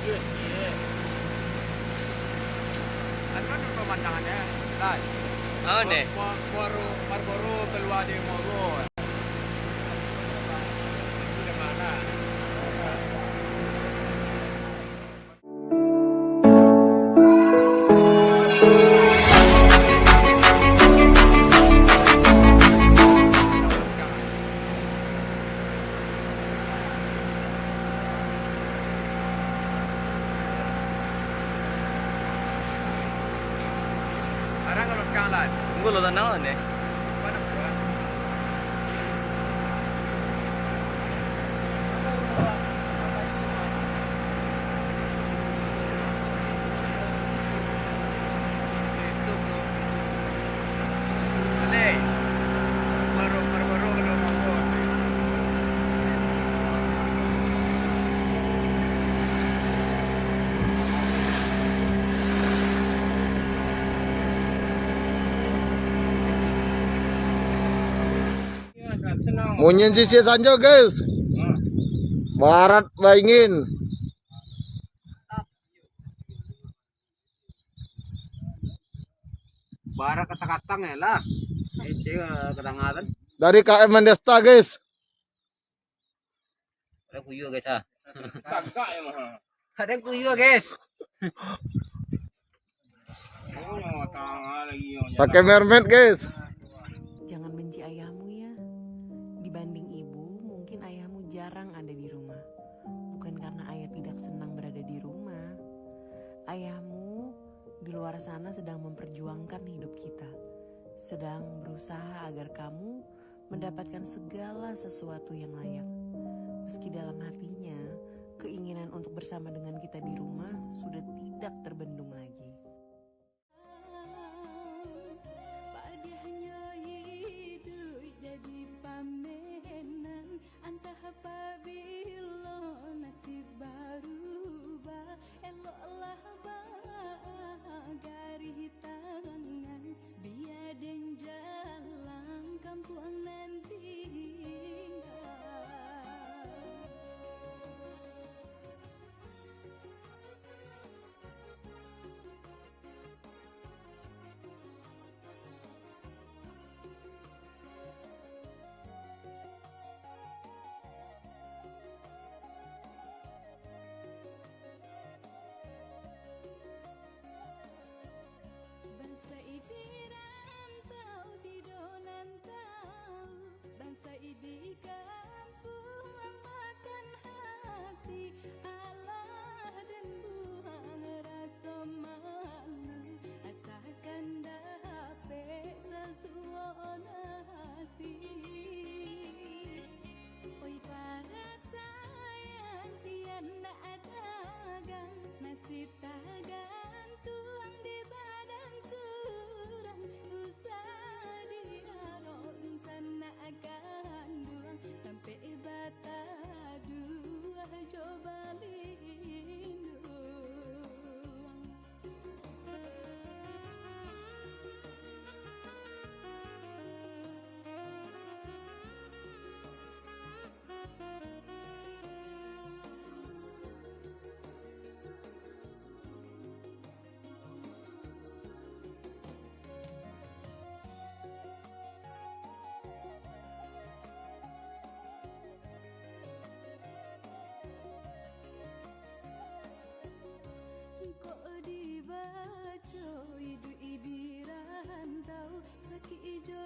Iya sih. Kan pemandangannya, kan? Oh nih. Marlboro keluar di Moro. Itu di mana? Sekarang kalau jalan, Tunggu lo naon nih. mana buat? Itu bro. Ale, Marlboro kalau Moro. Munyin sisi sanjo guys. Barat Baingin. Bara kata-katang ya lah. Itu kadang-kadang. Dari KM Mendesta guys. Ada kuyu guys ah. Kagak ya mah. Ada kuyu guys. Pakai mermaid guys. Jangan benci ayahmu ya. Dibanding ibu, mungkin ayahmu jarang ada di rumah. Bukan karena ayah tidak senang berada di rumah. Ayahmu di luar sana sedang memperjuangkan hidup kita. Sedang berusaha agar kamu mendapatkan segala sesuatu yang layak. Meski dalam hatinya, keinginan untuk bersama dengan kita di rumah sudah tidak terbendung lagi. Padahnya hidup jadi pamenan, entah apabila nasib berubah. Eloklah bagari tangan, biar den jalan kampung nanti. Bangsa ini rantau tidak nantau, bangsa ini kampung makan hati, alah dan buang rasa malu, asalkan dapat sesuatu nasi. Oi para sayang sian nak dagang, nasib tak gantung di badan surang, usah diharap sana akan duang, sampai bata dua coba lindung. Kok dibaca hidup di rantau, sakit ijo